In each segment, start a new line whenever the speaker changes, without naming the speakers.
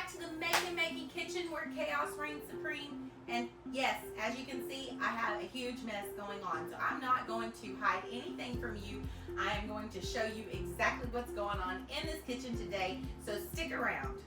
back to the making kitchen where chaos reigns supreme. And yes, as you can see, I have a huge mess going on. So I'm not going to hide anything from you. I am going to show you exactly what's going on in this kitchen today. So stick around.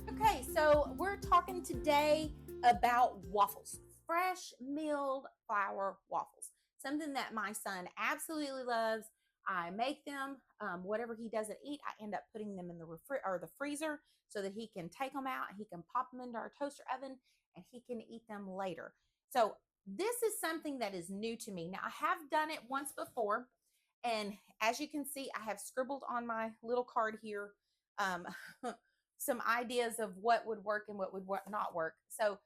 Okay, so we're talking today about waffles, fresh milled flour waffles. Something that my son absolutely loves. I make them. Whatever he doesn't eat, I end up putting them in the the freezer so that he can take them out. He can pop them into our toaster oven and he can eat them later. So this is something that is new to me. Now, I have done it once before, and as you can see, I have scribbled on my little card here some ideas of what would work and what would not work. So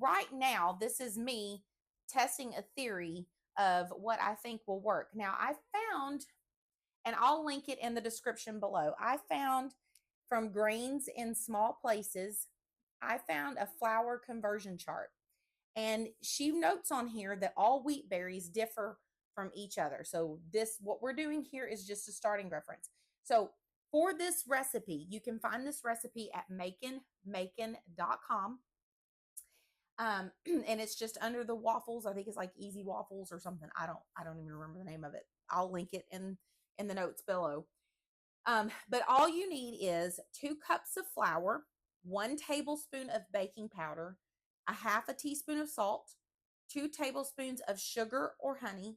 right now, this is me testing a theory of what I think will work. Now, I found, and I'll link it in the description below, I found from Grains in Small Places, I found a flour conversion chart. And she notes on here that all wheat berries differ from each other. So what we're doing here is just a starting reference. So for this recipe, you can find this recipe at making.com. And it's just under the waffles. I think it's like Easy Waffles or something. I don't even remember the name of it. I'll link it in the notes below. But all you need is 2 cups of flour, 1 tablespoon of baking powder, a half a teaspoon of salt, 2 tablespoons of sugar or honey,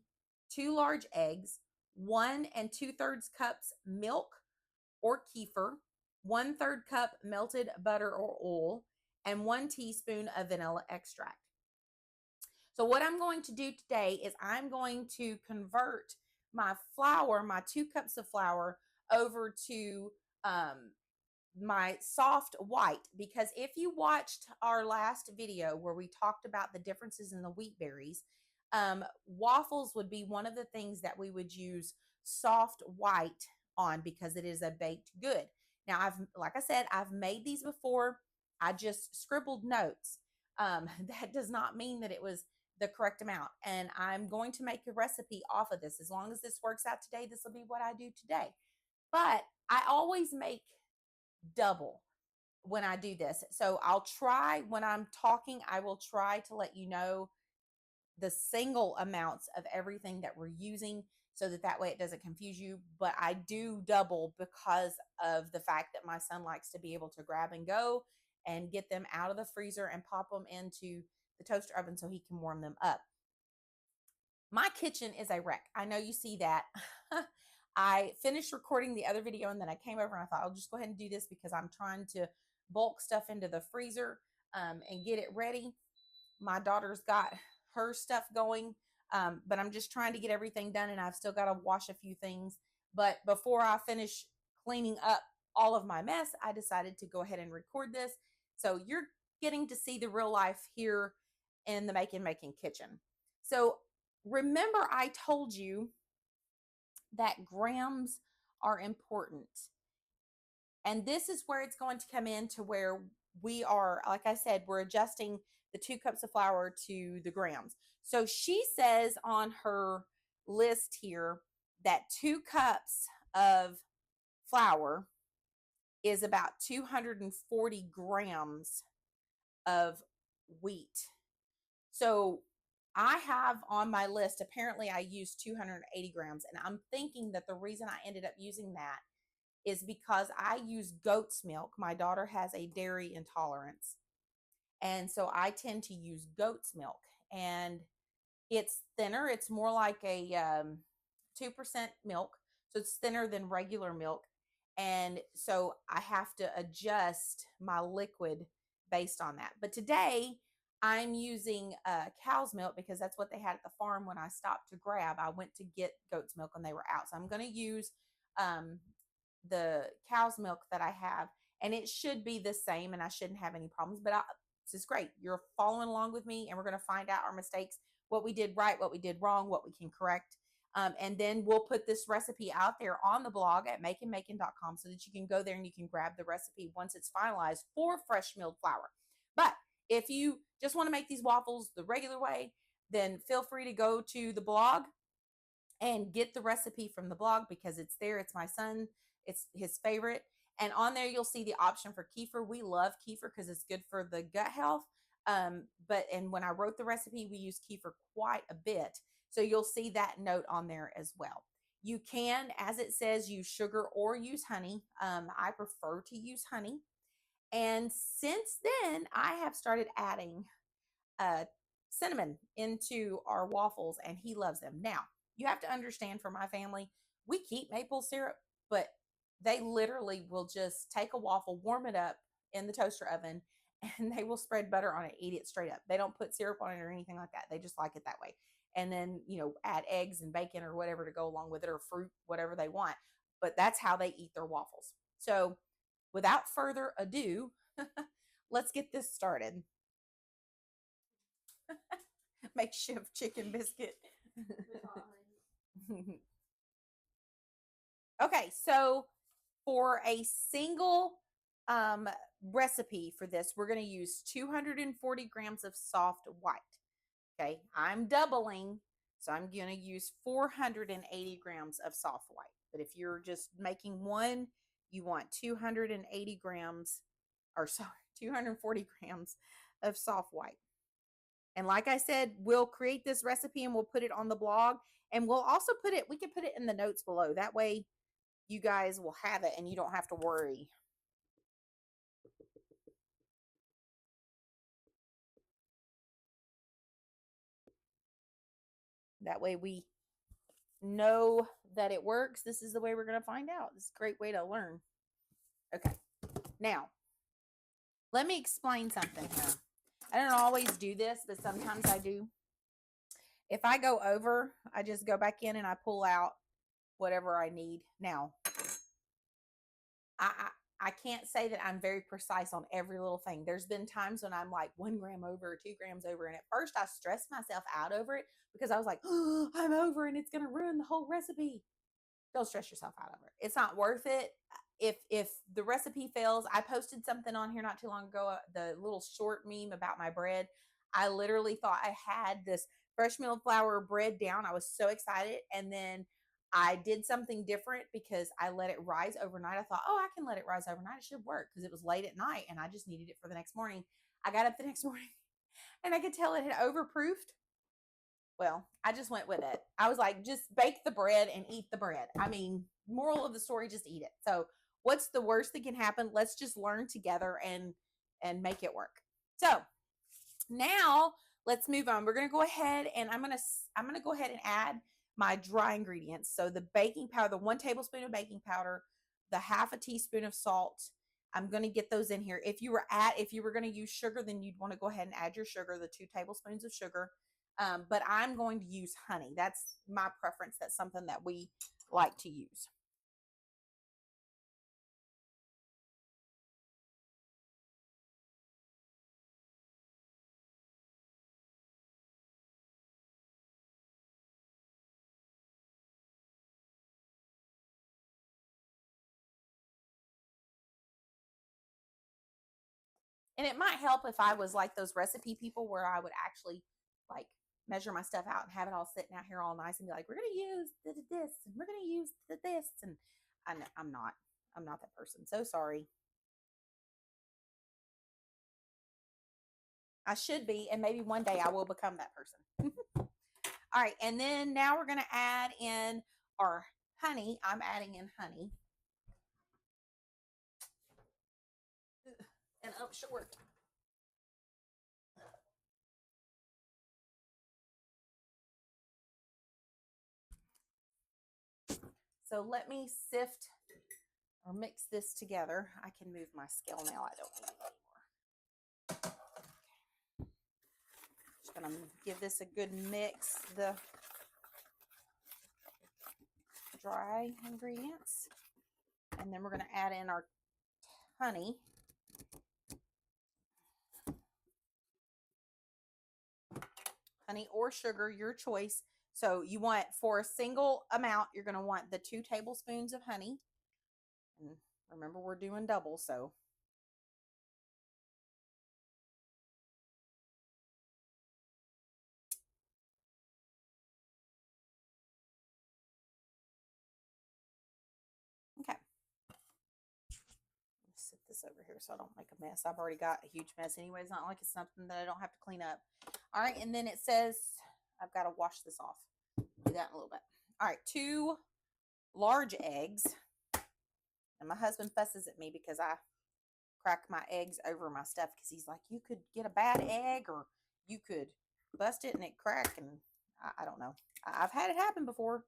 2 large eggs, 1 2/3 cups milk or kefir, 1/3 cup melted butter or oil, and 1 teaspoon of vanilla extract. So what I'm going to do today is I'm going to convert my flour, my 2 cups of flour, over to my soft white, because if you watched our last video where we talked about the differences in the wheat berries, waffles would be one of the things that we would use soft white on because it is a baked good. Now, like I said, I've made these before. I just scribbled notes. That does not mean that it was the correct amount. And I'm going to make a recipe off of this. As long as this works out today, this will be what I do today. But I always make double when I do this. So I'll try, when I'm talking, I will try to let you know the single amounts of everything that we're using so that way it doesn't confuse you. But I do double because of the fact that my son likes to be able to grab and go and get them out of the freezer and pop them into the toaster oven so he can warm them up. My kitchen is a wreck. I know you see that. I finished recording the other video and then I came over and I thought I'll just go ahead and do this because I'm trying to bulk stuff into the freezer and get it ready. My daughter's got her stuff going, but I'm just trying to get everything done and I've still got to wash a few things. But before I finish cleaning up all of my mess, I decided to go ahead and record this. So you're getting to see the real life here in the Making kitchen. So remember I told you that grams are important. And this is where it's going to come in to where we are, like I said, we're adjusting the 2 cups of flour to the grams. So she says on her list here that 2 cups of flour is about 240 grams of wheat. So I have on my list, apparently I used 280 grams. And I'm thinking that the reason I ended up using that is because I use goat's milk. My daughter has a dairy intolerance. And so I tend to use goat's milk. And it's thinner. It's more like a 2% milk. So it's thinner than regular milk. And so I have to adjust my liquid based on that. But today I'm using cow's milk because that's what they had at the farm when I stopped to grab. I went to get goat's milk and they were out. So I'm going to use the cow's milk that I have, and it should be the same and I shouldn't have any problems. But this is great. You're following along with me and we're going to find out our mistakes, what we did right, what we did wrong, what we can correct. And then we'll put this recipe out there on the blog at making.com so that you can go there and you can grab the recipe once it's finalized for fresh milled flour. But if you just want to make these waffles the regular way, then feel free to go to the blog and get the recipe from the blog because it's there. It's my son. It's his favorite. And on there, you'll see the option for kefir. We love kefir because it's good for the gut health. And when I wrote the recipe, we use kefir quite a bit. So you'll see that note on there as well. You can, as it says, use sugar or use honey. I prefer to use honey. And since then, I have started adding cinnamon into our waffles, and he loves them. Now, you have to understand, for my family, we keep maple syrup, but they literally will just take a waffle, warm it up in the toaster oven, and they will spread butter on it, eat it straight up. They don't put syrup on it or anything like that. They just like it that way. And then, add eggs and bacon or whatever to go along with it, or fruit, whatever they want. But that's how they eat their waffles. So without further ado, let's get this started. Makeshift chicken biscuit. Okay, so for a single recipe for this, we're going to use 240 grams of soft white. Okay, I'm doubling, so I'm going to use 480 grams of soft white. But if you're just making one, you want 280 grams, or sorry, 240 grams of soft white. And like I said, we'll create this recipe and we'll put it on the blog, and we'll also we can put it in the notes below. That way you guys will have it and you don't have to worry. That way we know that it works. This is the way we're going to find out. This is a great way to learn. Okay. Now, let me explain something here. I don't always do this, but sometimes I do. If I go over, I just go back in and I pull out whatever I need. Now, I can't say that I'm very precise on every little thing. There's been times when I'm like 1 gram over or 2 grams over. And at first I stressed myself out over it because I was like, oh, I'm over and it's going to ruin the whole recipe. Don't stress yourself out over it. It's not worth it. If the recipe fails, I posted something on here not too long ago, the little short meme about my bread. I literally thought I had this Freshmilledflour bread down. I was so excited. And then I did something different because I let it rise overnight. I thought, oh, I can let it rise overnight. It should work because it was late at night and I just needed it for the next morning. I got up the next morning and I could tell it had overproofed. Well, I just went with it. I was like, just bake the bread and eat the bread. I mean, moral of the story, just eat it. So what's the worst that can happen? Let's just learn together and make it work. So now let's move on. We're going to go ahead and I'm going to go ahead and add my dry ingredients. So the baking powder, the 1 tablespoon of baking powder, the 1/2 teaspoon of salt. I'm going to get those in here. If you were going to use sugar, then you'd want to go ahead and add your sugar, the 2 tablespoons of sugar. But I'm going to use honey. That's my preference. That's something that we like to use. And it might help if I was like those recipe people where I would actually like measure my stuff out and have it all sitting out here all nice and be like, we're going to use this and we're going to use this. And I'm not that person. So sorry. I should be. And maybe one day I will become that person. All right. And then now we're going to add in our honey. I'm adding in honey. And I'm short. So let me sift or mix this together. I can move my scale now. I don't need it anymore. Okay. Just going to give this a good mix, the dry ingredients. And then we're going to add in our honey. Honey or sugar, your choice. So you want, for a single amount, you're going to want the 2 tablespoons of honey. And remember, we're doing double, so. this over here so I don't make a mess. I've already got a huge mess anyway. It's not like it's something that I don't have to clean up. All right, and then it says I've got to wash this off. Do that in a little bit. All right, 2 large eggs. And my husband fusses at me because I crack my eggs over my stuff because he's like, you could get a bad egg or you could bust it and it crack, and I don't know. I've had it happen before,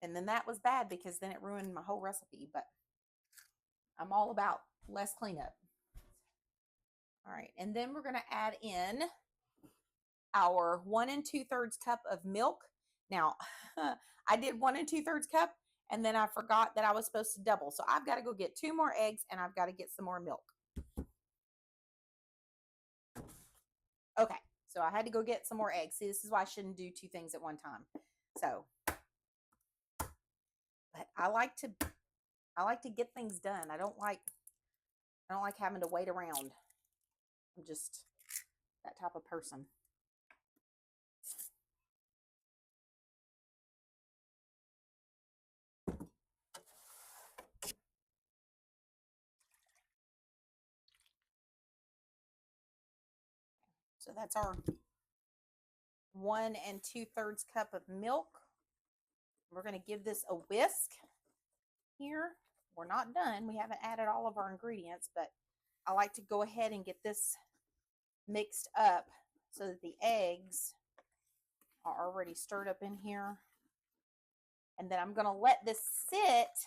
and then that was bad because then it ruined my whole recipe, but I'm all about less cleanup. All right, and then we're going to add in our 1 2/3 cup of milk. Now, I did 1 2/3 cup, and then I forgot that I was supposed to double. So I've got to go get 2 more eggs, and I've got to get some more milk. Okay, so I had to go get some more eggs. See, this is why I shouldn't do 2 things at one time. So, but I like to get things done. I don't like having to wait around. I'm just that type of person. So that's our 1 2/3 cup of milk. We're going to give this a whisk here. We're not done. We haven't added all of our ingredients, but I like to go ahead and get this mixed up so that the eggs are already stirred up in here. And then I'm going to let this sit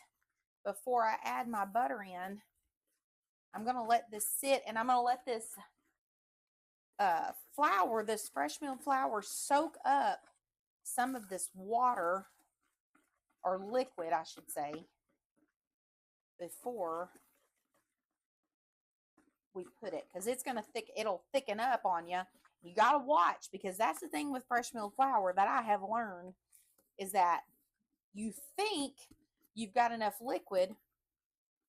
before I add my butter in. I'm going to let this sit, and I'm going to let this flour, this fresh milled flour, soak up some of this water, or liquid, I should say, before we put it, because it's going to it'll thicken up on you. You got to watch, because that's the thing with fresh milled flour that I have learned, is that you think you've got enough liquid,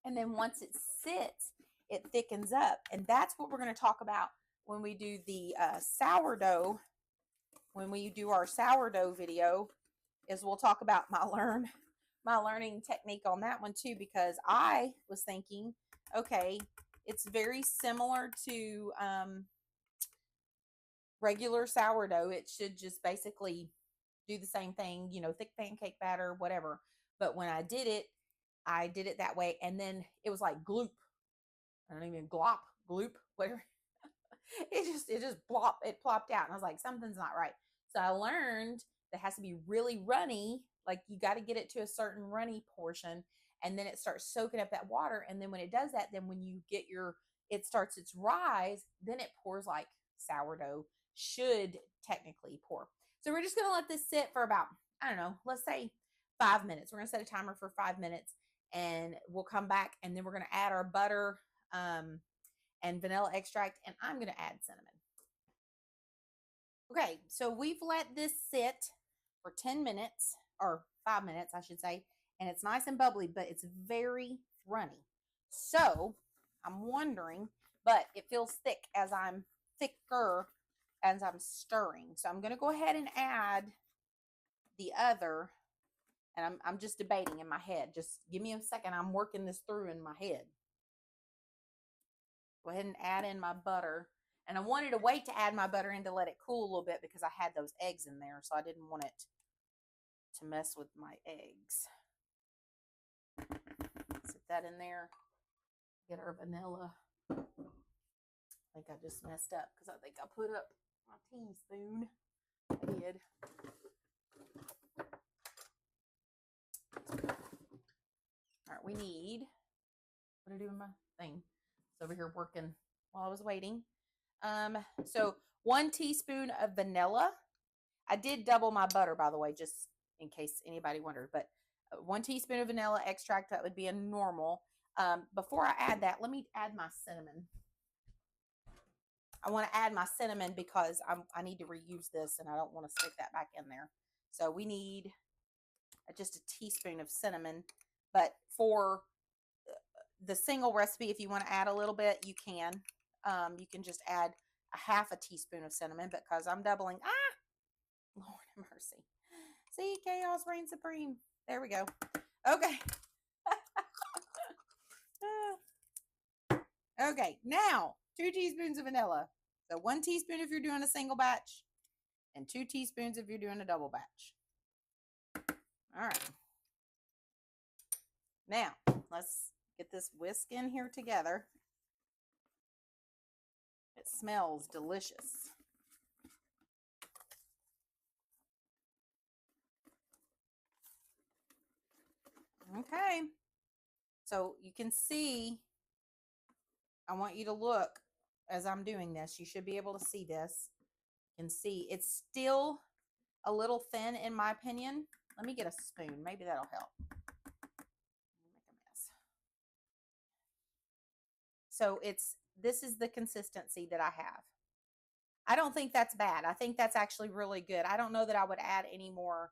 and then once it sits, it thickens up. And that's what we're going to talk about when we do the sourdough. When we do our sourdough video, is we'll talk about my learning technique on that one too, because I was thinking, okay, it's very similar to regular sourdough. It should just basically do the same thing, you know, thick pancake batter, whatever. But when I did it that way, and then it was like gloop. I don't even glop, gloop, whatever. it just plopped out, and I was like, something's not right. So I learned that it has to be really runny. Like, you got to get it to a certain runny portion, and then it starts soaking up that water. And then when it does that, then when you get it starts its rise, then it pours like sourdough should technically pour. So we're just going to let this sit for about, I don't know, let's say 5 minutes. We're going to set a timer for 5 minutes, and we'll come back, and then we're going to add our butter and vanilla extract, and I'm going to add cinnamon. Okay, so we've let this sit for 10 minutes, or 5 minutes, I should say, and it's nice and bubbly, but it's very runny. So I'm wondering, but it feels thicker as I'm stirring. So I'm going to go ahead and add the other, and I'm just debating in my head. Just give me a second. I'm working this through in my head. Go ahead and add in my butter. And I wanted to wait to add my butter in to let it cool a little bit, because I had those eggs in there, so I didn't want it to mess with my eggs. Sit that in there. Get our vanilla. I think I just messed up because I think I put up my teaspoon. I did. All right, we need, what did I do with my thing? It's over here working while I was waiting. So 1 teaspoon of vanilla. I did double my butter, by the way, just in case anybody wondered, but 1 teaspoon of vanilla extract, that would be a normal. Before I add that, let me add my cinnamon. I want to add my cinnamon because I need to reuse this, and I don't want to stick that back in there. So we need just a teaspoon of cinnamon, but for the single recipe, if you want to add a little bit, you can. You can just add a half a teaspoon of cinnamon, but because I'm doubling, Lord have mercy. See, chaos reigns supreme. There we go. Okay. Okay, now 2 teaspoons of vanilla. So 1 teaspoon if you're doing a single batch and 2 teaspoons if you're doing a double batch. All right. Now, let's get this whisk in here together. It smells delicious. Okay. So you can see, I want you to look as I'm doing this. You should be able to see this. You can see it's still a little thin in my opinion. Let me get a spoon. Maybe that'll help. Make a mess. So this is the consistency that I have. I don't think that's bad. I think that's actually really good. I don't know that I would add any more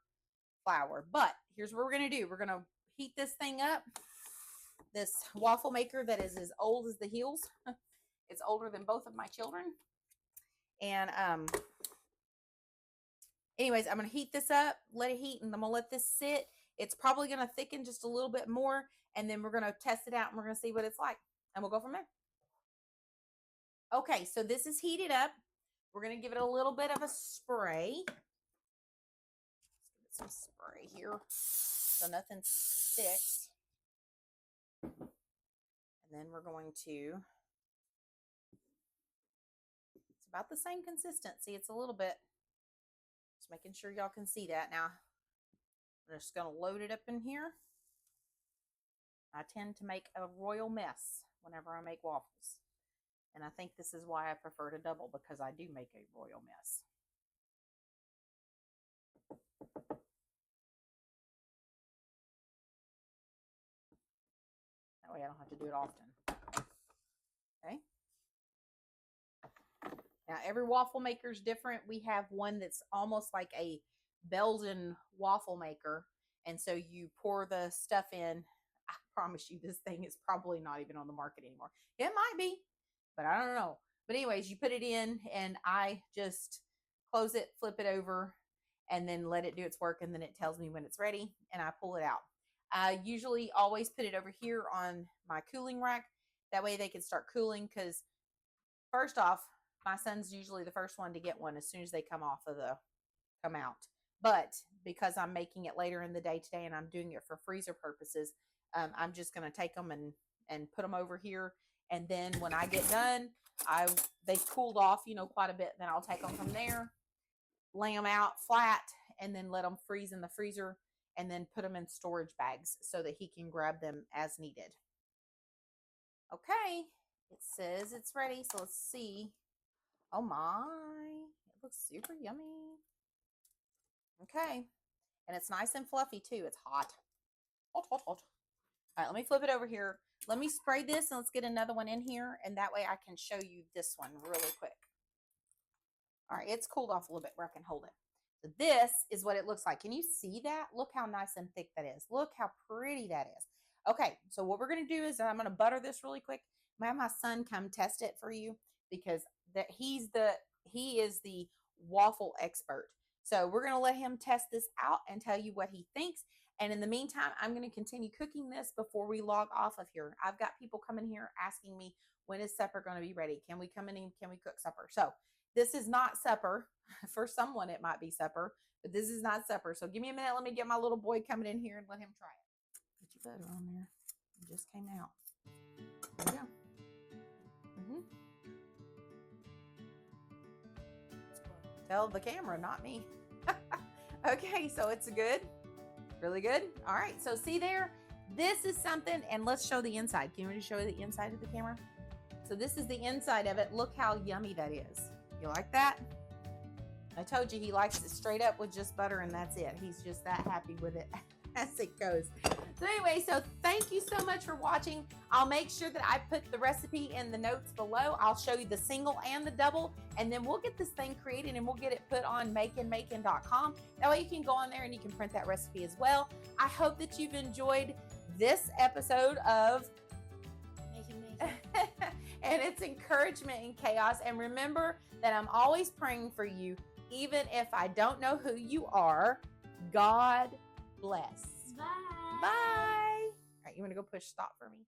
flour, but here's what we're going to do. We're going to heat this thing up. This waffle maker that is as old as the hills. It's older than both of my children. And anyways, I'm going to heat this up, let it heat, and I'm going to let this sit. It's probably going to thicken just a little bit more, and then we're going to test it out, and we're going to see what it's like, and we'll go from there. Okay, so this is heated up. We're going to give it a little bit of a spray. Let's give it some spray here so nothing sticks. And then we're going to, it's about the same consistency. It's a little bit, just making sure y'all can see that. Now, I'm just going to load it up in here. I tend to make a royal mess whenever I make waffles. And I think this is why I prefer to double, because I do make a royal mess. That way I don't have to do it often. Okay. Now, every waffle maker is different. We have one that's almost like a Belgian waffle maker. And so you pour the stuff in. I promise you, this thing is probably not even on the market anymore. It might be, but I don't know. But anyways, you put it in, and I just close it, flip it over, and then let it do its work, and then it tells me when it's ready, and I pull it out. I usually always put it over here on my cooling rack. That way they can start cooling, because first off, my son's usually the first one to get one as soon as they come out. But because I'm making it later in the day today and I'm doing it for freezer purposes, I'm just going to take them and put them over here. And then when I get done, they've cooled off, quite a bit. Then I'll take them from there, lay them out flat, and then let them freeze in the freezer, and then put them in storage bags so that he can grab them as needed. Okay, it says it's ready, so let's see. Oh my, it looks super yummy. Okay, and it's nice and fluffy too. It's hot. Hot, hot, hot. All right, let me flip it over here. Let me spray this, and let's get another one in here, and that way I can show you this one really quick. All right, it's cooled off a little bit where I can hold it. So this is what it looks like. Can you see that? Look how nice and thick that is. Look how pretty that is. Okay, so what we're going to do is I'm going to butter this really quick. I'm going to have my son come test it for you, because he is the waffle expert. So we're going to let him test this out and tell you what he thinks. And in the meantime, I'm going to continue cooking this before we log off of here. I've got people coming here asking me, when is supper going to be ready? Can we come in and can we cook supper? So this is not supper. For someone, it might be supper, but this is not supper. So give me a minute. Let me get my little boy coming in here and let him try it. Put your butter on there. It just came out. There we go. Tell the camera, not me. Okay, so it's good. Really good. All right, so see there, this is something, and let's show the inside. Can you really show the inside of the camera? So this is the inside of it. Look how yummy that is. You like that? I told you he likes it straight up with just butter, and that's it. He's just that happy with it as it goes. So anyway, so thank you so much for watching. I'll make sure that I put the recipe in the notes below. I'll show you the single and the double, and then we'll get this thing created and we'll get it put on makeandmakin.com. That way you can go on there and you can print that recipe as well. I hope that you've enjoyed this episode of and it's encouragement in chaos. And remember that I'm always praying for you, even if I don't know who you are. God bless.
Bye.
Bye. All right, you want to go push stop for me?